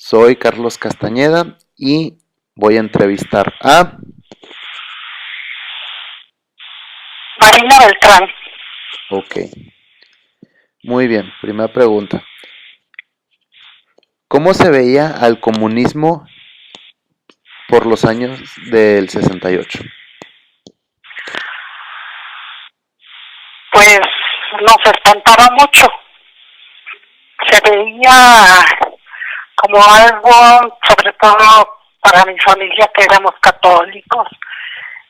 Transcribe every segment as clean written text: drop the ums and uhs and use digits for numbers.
Soy Carlos Castañeda y voy a entrevistar a... Marina Beltrán. Ok, muy bien, primera pregunta. ¿Cómo se veía al comunismo por los años del 68? Pues nos espantaba mucho. Se veía como algo, sobre todo para mi familia que éramos católicos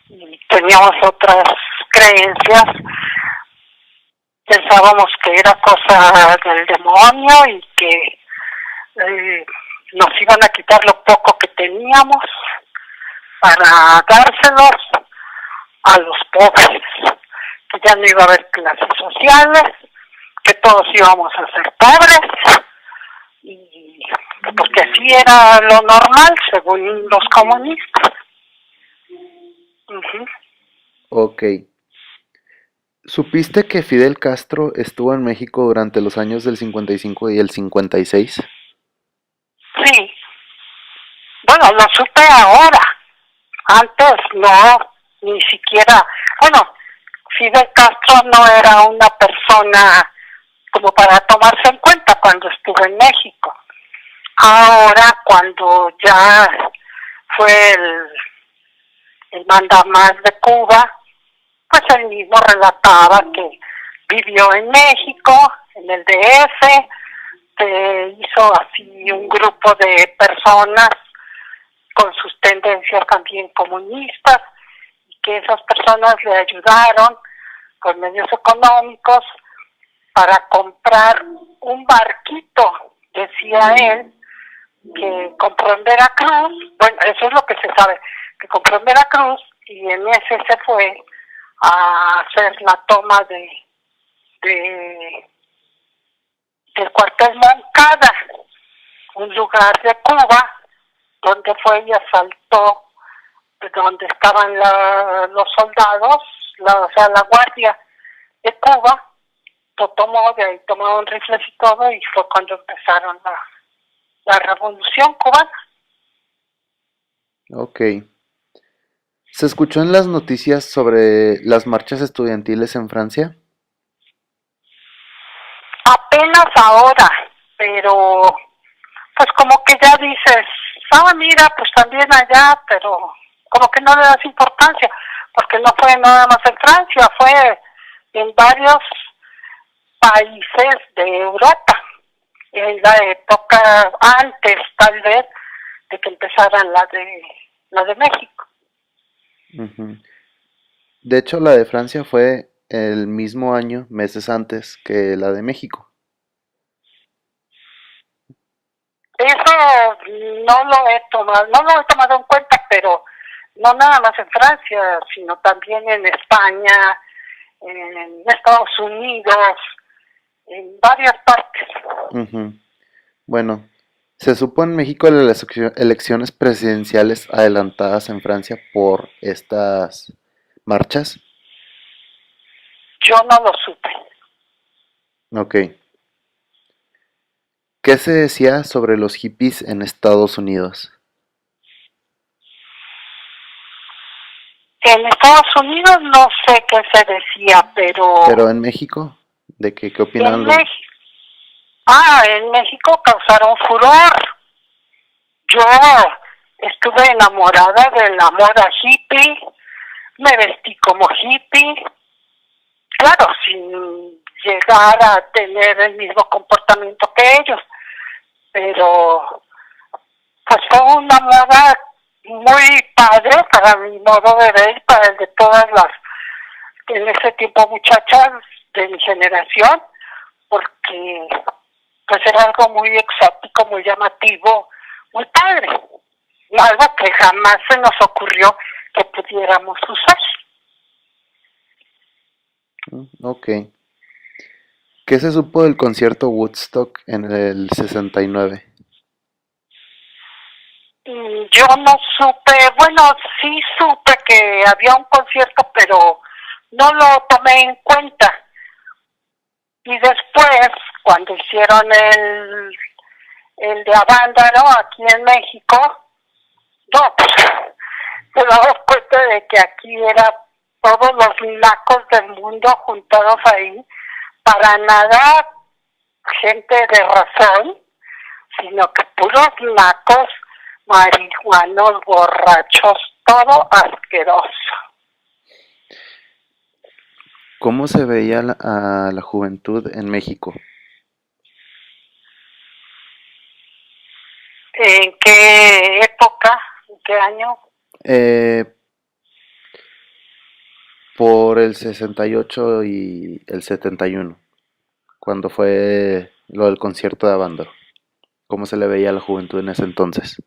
y teníamos otras creencias, pensábamos que era cosa del demonio y que nos iban a quitar lo poco que teníamos para dárselos a los pobres, que ya no iba a haber clases sociales, que todos íbamos a ser pobres, y porque así era lo normal según los comunistas. Uh-huh. Ok. ¿Supiste que Fidel Castro estuvo en México durante los años del 55 y el 56? Sí, bueno, lo supe ahora, antes no, ni siquiera, bueno, Fidel Castro no era una persona como para tomarse en cuenta cuando estuvo en México. Ahora, cuando ya fue el mandamás de Cuba, pues él mismo relataba que vivió en México, en el DF, que hizo así un grupo de personas con sus tendencias también comunistas, y que esas personas le ayudaron con medios económicos para comprar un barquito, decía él, que compró en Veracruz. Bueno, eso es lo que se sabe, que compró en Veracruz, y en ese se fue a hacer la toma del cuartel Moncada, un lugar de Cuba, donde fue y asaltó donde estaban los soldados, o sea, la guardia de Cuba. Lo tomó, de ahí tomaron rifles y todo, y fue cuando empezaron la revolución cubana. Ok. ¿Se escuchó en las noticias sobre las marchas estudiantiles en Francia? Apenas ahora, pero pues como que ya dices, mira, pues también allá, pero como que no le das importancia, porque no fue nada más en Francia, fue en varios países de Europa, en la época antes tal vez de que empezaran la de México. Ujú. De hecho, la de Francia fue el mismo año, meses antes que la de México. Eso no lo he tomado en cuenta, pero no nada más en Francia, sino también en España, en Estados Unidos, en varias partes. Ujú. Bueno, se supo en México de las elecciones presidenciales adelantadas en Francia por estas marchas. Yo no lo supe. Ok. ¿Qué se decía sobre los hippies en Estados Unidos? En Estados Unidos no sé qué se decía, Pero pero en México, ¿de qué opinaban en los... México, en México causaron furor. Yo estuve enamorada de la moda hippie, me vestí como hippie, claro, sin llegar a tener el mismo comportamiento que ellos, pero pues fue una moda muy padre para mi modo de ver y para el de todas las, en ese tiempo, muchachas de mi generación, porque pues era algo muy exótico, muy llamativo, muy padre, algo que jamás se nos ocurrió que pudiéramos usar. Ok. ¿Qué se supo del concierto Woodstock en el 69? Yo no supe, bueno, sí supe que había un concierto, pero no lo tomé en cuenta. Y después, cuando hicieron el de Avándaro, aquí en México, no, pues te dabas cuenta de que aquí era todos los nacos del mundo juntados ahí, para nada gente de razón, sino que puros nacos, marihuanos, borrachos, todo asqueroso. ¿Cómo se veía a la juventud en México? ¿En qué época? ¿En qué año? Eh, por el 68 y el 71, cuando fue lo del concierto de Avándaro. ¿Cómo se le veía a la juventud en ese entonces?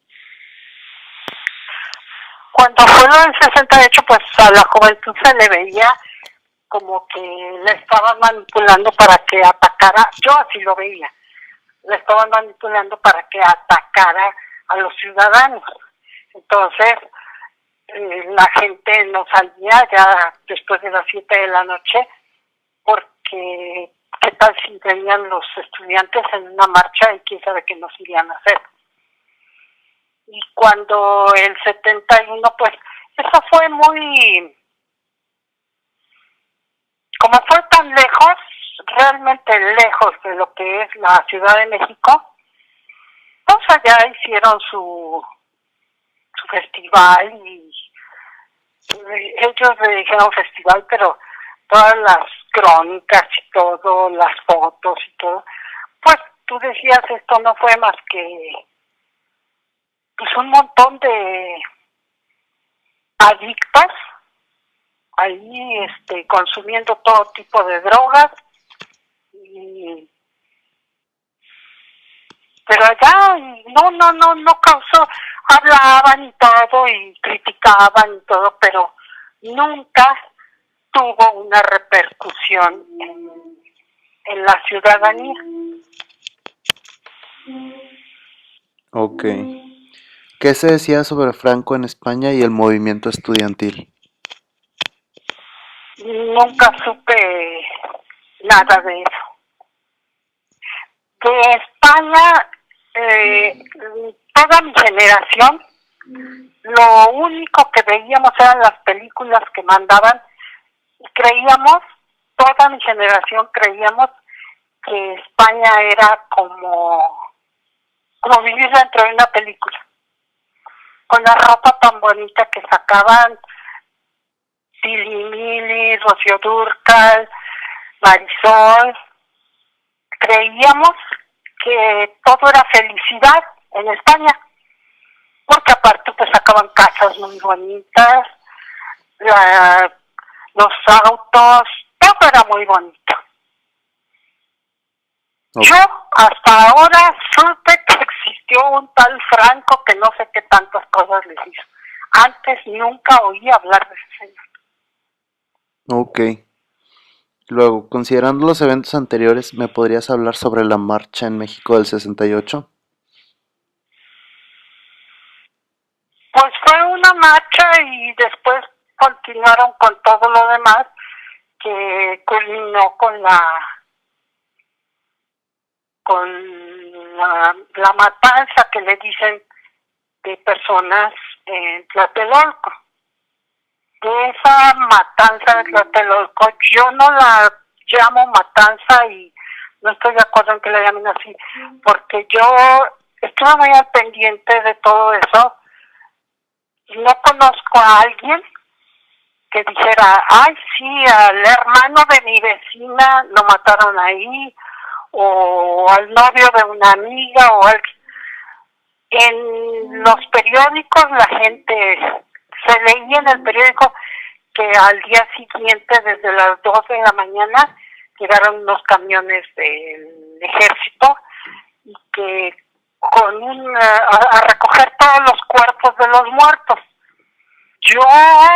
Cuando fue lo del 68, pues a la juventud se le veía como que le estaban manipulando para que atacara, yo así lo veía, le estaban manipulando para que atacara a los ciudadanos. Entonces, la gente no salía ya después de las 7 de la noche, porque qué tal si venían los estudiantes en una marcha y quién sabe qué nos irían a hacer. Y cuando el 71, pues eso fue muy, como fue tan lejos, realmente lejos de lo que es la Ciudad de México, pues allá hicieron su festival y ellos le dijeron festival, pero todas las crónicas y todo, las fotos y todo, pues tú decías, esto no fue más que pues un montón de adictos ahí consumiendo todo tipo de drogas, y pero allá no causó, hablaban y todo y criticaban y todo, pero nunca tuvo una repercusión en la ciudadanía. Ok. ¿Qué se decía sobre Franco en España y el movimiento estudiantil? Nunca supe nada de eso. De España, toda mi generación, lo único que veíamos eran las películas que mandaban y creíamos, toda mi generación creíamos que España era como vivir dentro de una película, con la ropa tan bonita que sacaban Pili Mili, Rocío Dúrcal, Marisol. Creíamos que todo era felicidad en España, porque aparte pues sacaban casas muy bonitas, los autos, todo era muy bonito. Okay. Yo hasta ahora supe que existió un tal Franco que no sé qué tantas cosas les hizo. Antes nunca oí hablar de ese señor. Ok. Luego, considerando los eventos anteriores, ¿me podrías hablar sobre la marcha en México del 68? Pues fue una marcha y después continuaron con todo lo demás, que culminó con la matanza que le dicen de personas en Tlatelolco. De esa matanza de Tlatelolco, yo no la llamo matanza y no estoy de acuerdo en que la llamen así, porque yo estuve muy al pendiente de todo eso. No conozco a alguien que dijera, ay, sí, al hermano de mi vecina lo mataron ahí, o al novio de una amiga, o al... En los periódicos la gente, se leía en el periódico que al día siguiente, desde las 2 de la mañana, llegaron unos camiones del ejército y que a recoger todos los cuerpos de los muertos. Yo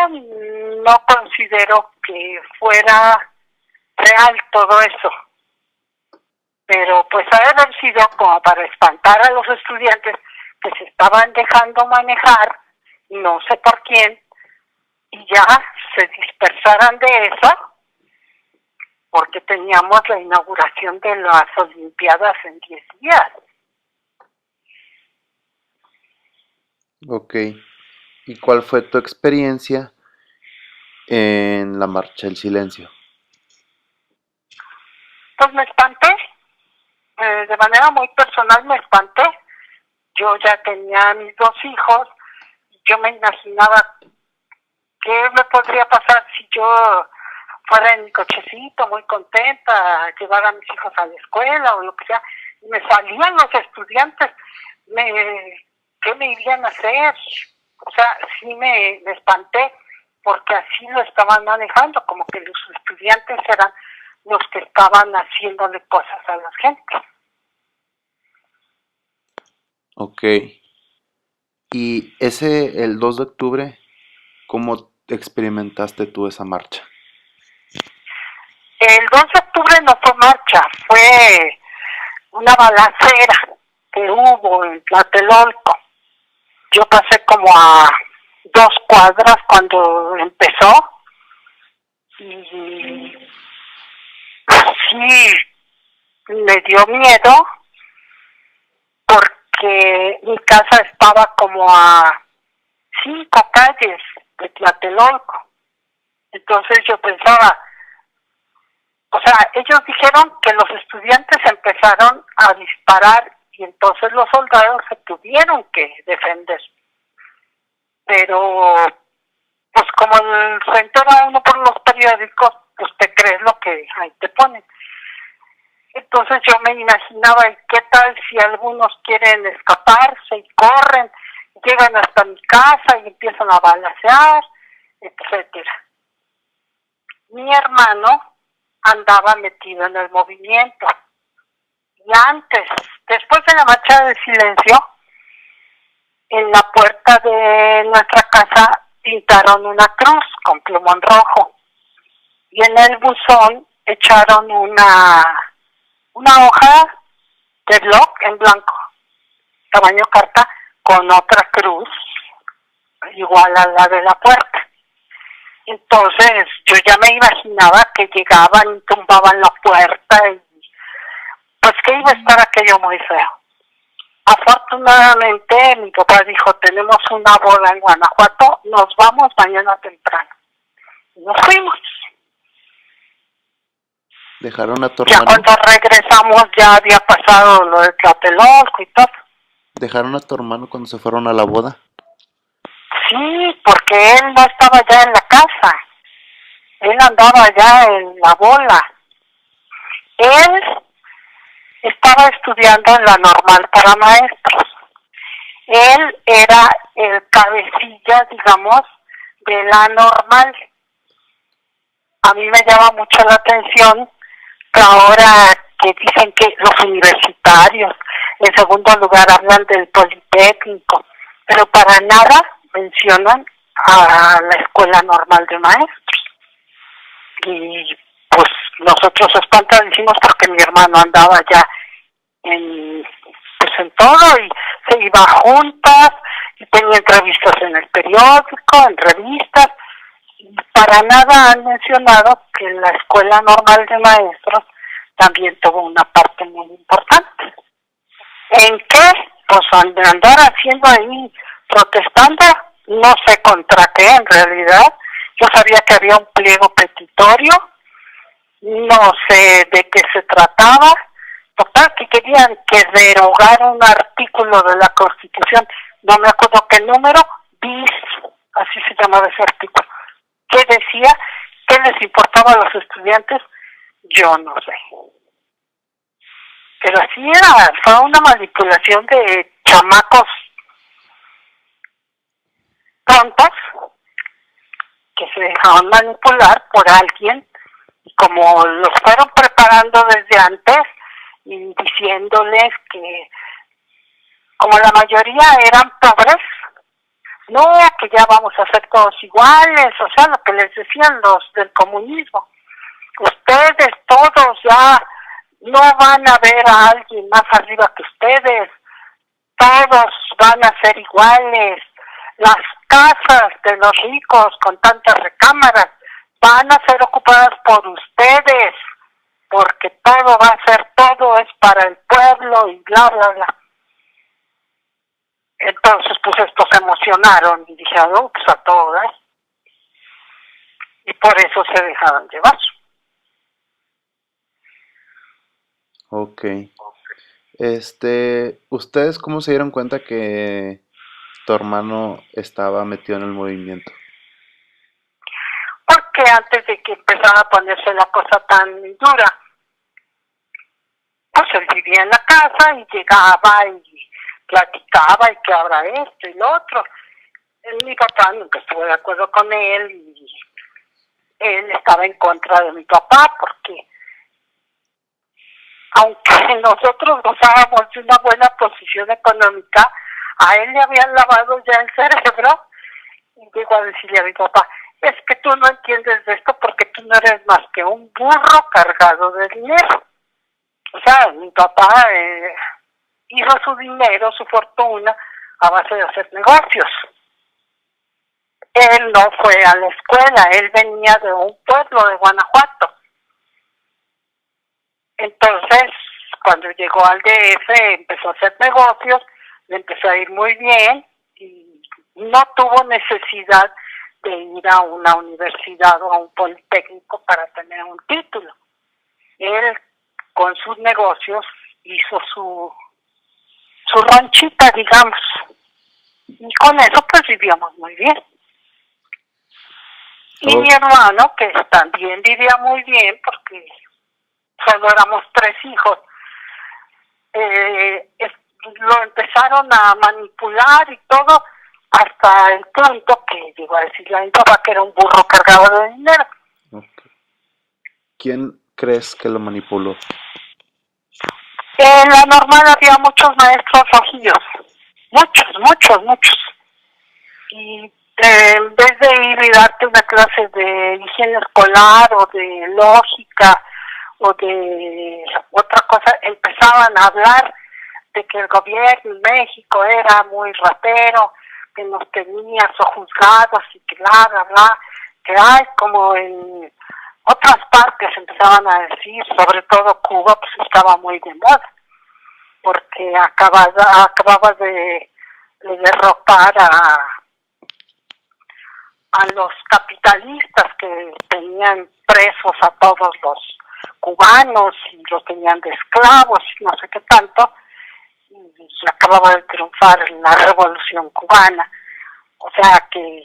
no considero que fuera real todo eso, pero pues ha de haber sido como para espantar a los estudiantes que se estaban dejando manejar, no sé por quién, y ya se dispersaran de eso, porque teníamos la inauguración de las Olimpiadas en 10 días. Ok. ¿Y cuál fue tu experiencia en la marcha del silencio? Pues me espanté, de manera muy personal me espanté. Yo ya tenía mis dos hijos, yo me imaginaba qué me podría pasar si yo fuera en mi cochecito, muy contenta, llevar a mis hijos a la escuela o lo que sea, y me salían los estudiantes, ¿qué me irían a hacer? O sea, sí me espanté, porque así lo estaban manejando, como que los estudiantes eran los que estaban haciéndole cosas a la gente. Ok. Y el 2 de octubre, ¿cómo experimentaste tú esa marcha? El 2 de octubre no fue marcha, fue una balacera que hubo en Tlatelolco. Yo pasé como a 2 cuadras cuando empezó y sí me dio miedo porque mi casa estaba como a 5 calles de Tlatelolco. Entonces yo pensaba, o sea, ellos dijeron que los estudiantes empezaron a disparar y entonces los soldados se tuvieron que defender. Pero, pues como se entera uno por los periódicos, pues te crees lo que ahí te ponen. Entonces yo me imaginaba, ¿y qué tal si algunos quieren escaparse y corren, llegan hasta mi casa y empiezan a balacear, etcétera? Mi hermano andaba metido en el movimiento. Y antes, después de la marcha de silencio, en la puerta de nuestra casa pintaron una cruz con plumón rojo. Y en el buzón echaron una hoja de bloc en blanco, tamaño carta, con otra cruz igual a la de la puerta. Entonces yo ya me imaginaba que llegaban y tumbaban la puerta y pues que iba a estar aquello muy feo. Afortunadamente mi papá dijo, tenemos una boda en Guanajuato, nos vamos mañana temprano. Y nos fuimos. ¿Dejaron a tu Ya hermano? cuando regresamos ya había pasado lo de Tlatelolco y todo. ¿Dejaron a tu hermano cuando se fueron a la boda? Sí, porque él no estaba ya en la casa. Él andaba ya en la bola. Él estaba estudiando en la normal para maestros. Él era el cabecilla, digamos, de la normal. A mí me llama mucho la atención que ahora que dicen que los universitarios, en segundo lugar hablan del Politécnico, pero para nada mencionan a la Escuela Normal de Maestros. Y pues nosotros espantadísimos porque mi hermano andaba ya pues en todo y se iba juntas y tenía entrevistas en el periódico, en revistas, y para nada han mencionado que la Escuela Normal de Maestros también tuvo una parte muy importante. ¿En qué? Pues andar haciendo ahí, protestando, no sé contra qué en realidad. Yo sabía que había un pliego petitorio, no sé de qué se trataba. Total, que querían que derogara un artículo de la Constitución, no me acuerdo qué número, bis, así se llamaba ese artículo. ¿Qué decía? ¿Qué les importaba a los estudiantes? Yo no sé. Pero así era, fue una manipulación de chamacos tontos que se dejaban manipular por alguien y como los fueron preparando desde antes y diciéndoles que como la mayoría eran pobres, no, que ya vamos a ser todos iguales, o sea, lo que les decían los del comunismo. Ustedes todos ya no van a ver a alguien más arriba que ustedes, todos van a ser iguales, las casas de los ricos con tantas recámaras van a ser ocupadas por ustedes, porque todo va a ser, todo es para el pueblo y bla, bla, bla. Entonces, Entonces, pues estos se emocionaron y dijeron, pues a todo dar. Y por eso se dejaron llevar. Ok. ¿Ustedes cómo se dieron cuenta que tu hermano estaba metido en el movimiento? Porque antes de que empezara a ponerse la cosa tan dura, pues él vivía en la casa y llegaba y platicaba y que habrá esto y lo otro. Mi papá nunca estuvo de acuerdo con él y él estaba en contra de mi papá porque aunque nosotros gozábamos de una buena posición económica, a él le habían lavado ya el cerebro y llegó a decirle a mi papá, es que tú no entiendes de esto porque tú no eres más que un burro cargado de dinero. O sea, mi papá hizo su dinero, su fortuna, a base de hacer negocios. Él no fue a la escuela, él venía de un pueblo de Guanajuato. Entonces, cuando llegó al DF, empezó a hacer negocios, le empezó a ir muy bien y no tuvo necesidad de ir a una universidad o a un politécnico para tener un título. Él, con sus negocios, hizo su ranchita, digamos, y con eso pues vivíamos muy bien. Y mi hermano, que también vivía muy bien, porque solo éramos 3 hijos, lo empezaron a manipular y todo, hasta el punto que llegó a decirle a mi papá que era un burro cargado de dinero. Okay. ¿Quién crees que lo manipuló? En la normal había muchos maestros rojillos, muchos. Y en vez de ir y darte una clase de higiene escolar o de lógica o de otra cosa, empezaban a hablar de que el gobierno en México era muy ratero, que nos tenía sojuzgados y que bla, que hay como en otras partes empezaban a decir, sobre todo Cuba, pues estaba muy de moda, porque acababa de derrotar a los capitalistas que tenían presos a todos los cubanos y los tenían de esclavos y no sé qué tanto, y acababa de triunfar la revolución cubana. O sea que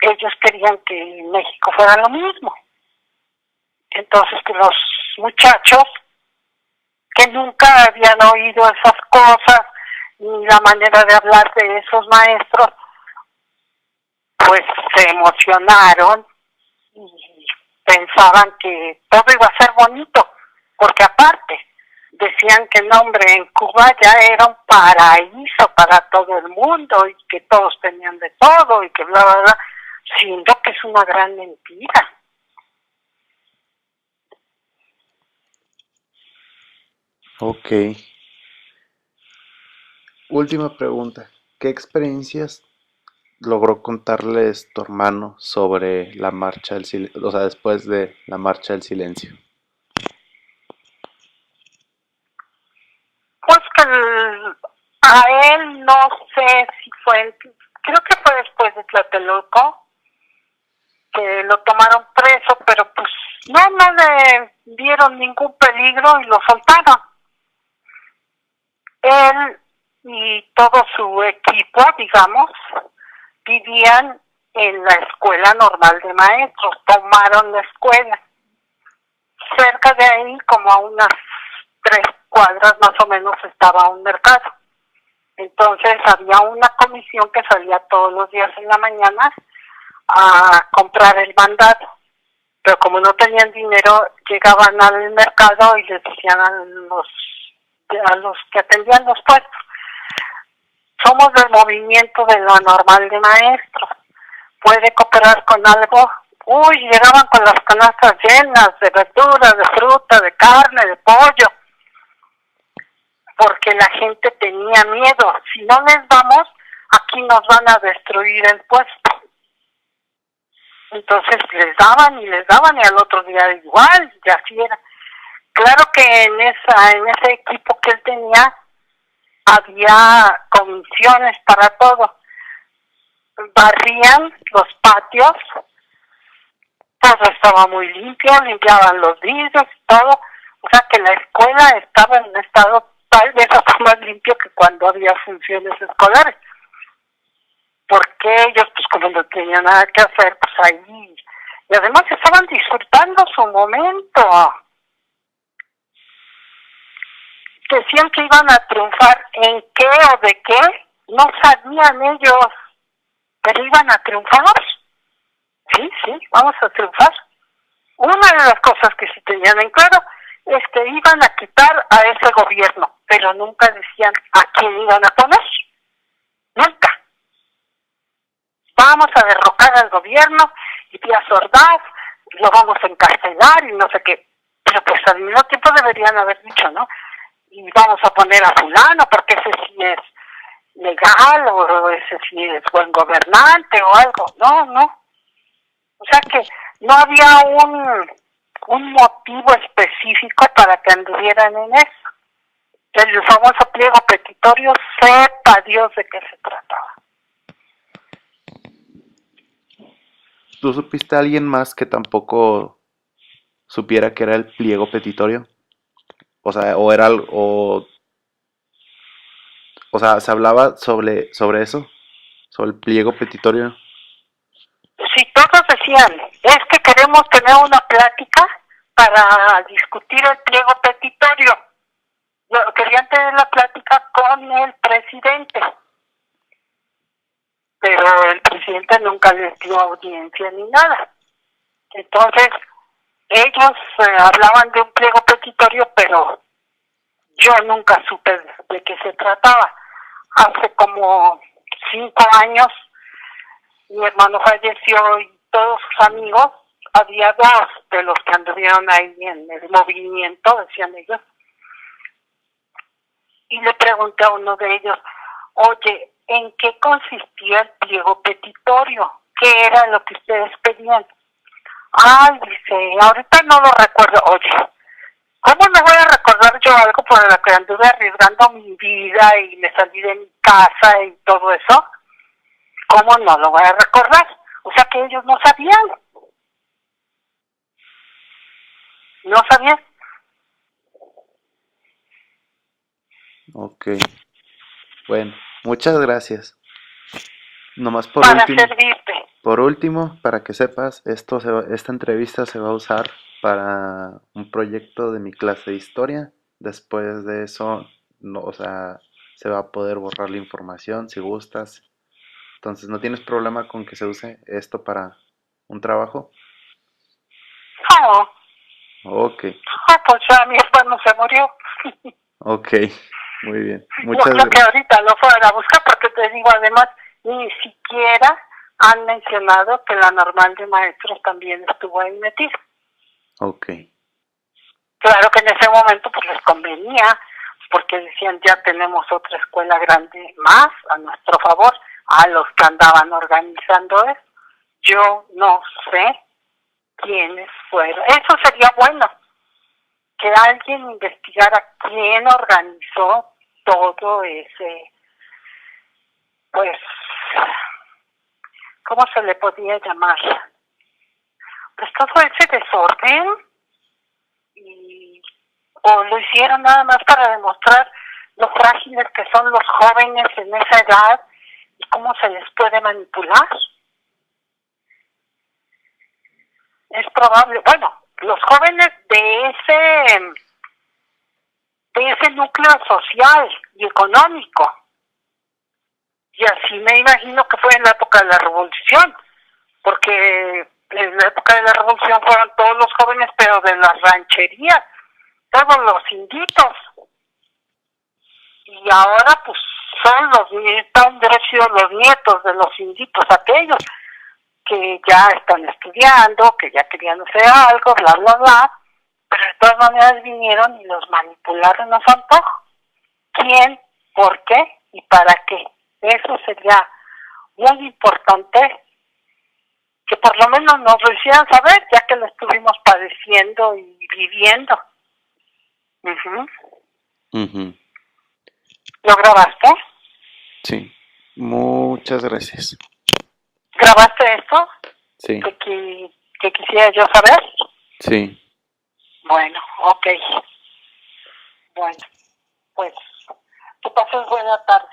ellos querían que México fuera lo mismo. Entonces que los muchachos que nunca habían oído esas cosas ni la manera de hablar de esos maestros, pues se emocionaron y pensaban que todo iba a ser bonito, porque aparte decían que el hombre en Cuba ya era un paraíso para todo el mundo y que todos tenían de todo y que bla, siendo que es una gran mentira. Ok. Última pregunta. ¿Qué experiencias logró contarles tu hermano sobre la marcha del silencio, o sea, después de la marcha del silencio? Pues que a él no sé si fue, creo que fue después de Tlatelolco, que lo tomaron preso, pero pues no le dieron ningún peligro y lo soltaron. Él y todo su equipo, digamos, vivían en la escuela normal de maestros, tomaron la escuela. Cerca de ahí, como a unas 3 cuadras más o menos, estaba un mercado. Entonces había una comisión que salía todos los días en la mañana a comprar el mandado. Pero como no tenían dinero, llegaban al mercado y les decían a los que atendían los puestos, somos del movimiento de la normal de maestros, ¿puede cooperar con algo? Uy, llegaban con las canastas llenas de verduras, de fruta, de carne, de pollo, porque la gente tenía miedo. Si no les damos, aquí nos van a destruir el puesto. Entonces les daban y al otro día igual, y así era. Claro que en ese equipo que él tenía, había comisiones para todo. Barrían los patios, todo estaba muy limpio, limpiaban los vidrios y todo. O sea que la escuela estaba en un estado tal vez hasta más limpio que cuando había funciones escolares. Porque ellos, pues como no tenían nada que hacer, pues ahí. Y además estaban disfrutando su momento. Decían que iban a triunfar en qué o de qué, no sabían ellos, pero iban a triunfar. Sí, vamos a triunfar. Una de las cosas que sí tenían en claro es que iban a quitar a ese gobierno, pero nunca decían a quién iban a poner. Nunca. Vamos a derrocar al gobierno y Díaz Ordaz, lo vamos a encarcelar y no sé qué. Pero pues al mismo tiempo deberían haber dicho, ¿no? Y vamos a poner a fulano porque ese sí es legal o ese sí es buen gobernante o algo. No. O sea que no había un motivo específico para que anduvieran en eso. El famoso pliego petitorio, sepa Dios de qué se trataba. ¿Tú supiste a alguien más que tampoco supiera que era el pliego petitorio? O sea, o era algo, o sea, se hablaba sobre eso, sobre el pliego petitorio. Sí, todos decían, es que queremos tener una plática para discutir el pliego petitorio. Querían tener la plática con el presidente, pero el presidente nunca les dio audiencia ni nada. Entonces, ellos hablaban de un pliego petitorio, pero yo nunca supe de qué se trataba. Hace como 5 años mi hermano falleció y todos sus amigos, había 2 de los que anduvieron ahí en el movimiento, decían ellos, y le pregunté a uno de ellos, oye, ¿en qué consistía el pliego petitorio? ¿Qué era lo que ustedes pedían? Ay, dice, ahorita no lo recuerdo. Oye, ¿cómo no voy a recordar yo algo por lo que anduve arriesgando mi vida y me salí de mi casa y todo eso? ¿Cómo no lo voy a recordar? O sea que ellos no sabían. No sabían. Ok. Bueno, muchas gracias. Nomás Para servirte. por último, para que sepas, esta entrevista se va a usar para un proyecto de mi clase de historia. Después de eso, no, o sea, se va a poder borrar la información si gustas. Entonces, ¿no tienes problema con que se use esto para un trabajo? No. Ok, Pues ya mi hermano se murió. ok, muy bien. Yo Muchas creo que gracias. ahorita lo fueron a buscar porque te digo, además, ni siquiera han mencionado que la normal de maestros también estuvo ahí metida. Ok, Claro que en ese momento pues les convenía, porque decían ya tenemos otra escuela grande más a nuestro favor, a los que andaban organizando eso. Yo no sé quiénes fueron. Eso sería bueno, que alguien investigara quién organizó todo ese, pues, ¿cómo se le podía llamar? Pues todo ese desorden, y o lo hicieron nada más para demostrar lo frágiles que son los jóvenes en esa edad y cómo se les puede manipular. Es probable, bueno, los jóvenes de ese núcleo social y económico. Y así me imagino que fue en la época de la Revolución, porque en la época de la Revolución fueron todos los jóvenes, pero de las rancherías, todos los inditos. Y ahora pues son han sido los nietos de los inditos aquellos que ya están estudiando, que ya querían hacer algo, bla, pero de todas maneras vinieron y los manipularon a su antojo. ¿Quién? ¿Por qué? ¿Y para qué? Eso sería muy importante que por lo menos nos lo hicieran saber, ya que lo estuvimos padeciendo y viviendo. ujú. ¿Lo grabaste? Sí. Muchas gracias. ¿Grabaste esto? Sí, Que quisiera yo saber. sí. Bueno, ok. Bueno, pues que pases buena tarde.